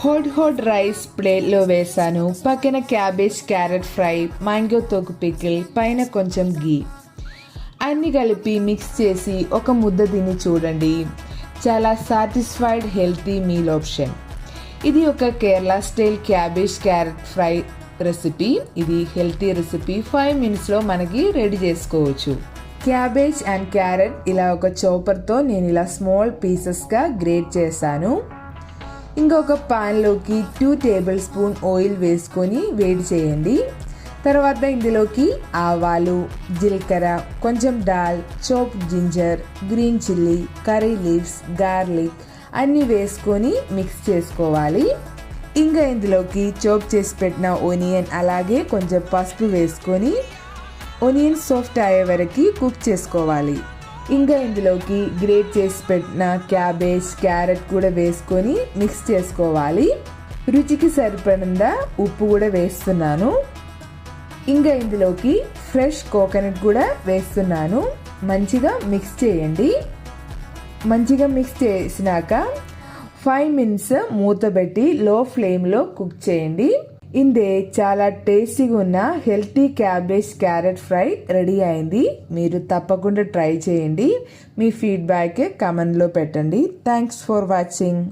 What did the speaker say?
Hot rice ప్లేట్లో వేసాను. పక్కన క్యాబేజ్, క్యారెట్ ఫ్రై, మ్యాంగో తోకు పికిల్, పైన కొంచెం గీ అన్నీ కలిపి మిక్స్ చేసి ఒక ముద్ద తిని చూడండి. చాలా సాటిస్ఫైడ్ హెల్తీ మీల్ ఆప్షన్. ఇది ఒక Kerala style cabbage carrot fry recipe. ఇది హెల్తీ రెసిపీ. 5 minutesలో మనకి రెడీ చేసుకోవచ్చు. క్యాబేజ్ అండ్ క్యారెట్ ఇలా ఒక చాపర్తో నేను ఇలా స్మాల్ పీసెస్గా గ్రేట్ చేశాను. ఇంకొక పాన్లోకి 2 tablespoon ఆయిల్ వేసుకొని వేడి చేయండి. తర్వాత ఇందులోకి ఆవాలు, జీలకర్ర, కొంచెం dal, chopped ginger, green chilli, curry leaves, garlic అన్నీ వేసుకొని మిక్స్ చేసుకోవాలి. ఇంకా ఇందులోకి చాప్ చేసి పెట్టిన ఆనియన్ అలాగే కొంచెం పసుపు వేసుకొని ఆనియన్ సాఫ్ట్ అయ్యే వరకు కుక్ చేసుకోవాలి. ఇంకా ఇందులోకి గ్రేట్ చేసి పెట్టిన క్యాబేజ్, క్యారెట్ కూడా వేసుకొని మిక్స్ చేసుకోవాలి. రుచికి సరిపడినంత ఉప్పు కూడా వేస్తున్నాను. ఇంకా ఇందులోకి ఫ్రెష్ కోకోనట్ కూడా వేస్తున్నాను. మంచిగా మిక్స్ చేయండి. మంచిగా మిక్స్ చేసినాక 5 minutes మూత పెట్టి లో ఫ్లేమ్లో కుక్ చేయండి. ఇందే చాలా టేస్టీగా ఉన్న healthy cabbage carrot fry ready అయింది. మీరు తప్పకుండా ట్రై చేయండి. మీ ఫీడ్బ్యాక్ కమెంట్లో పెట్టండి. Thanks for watching.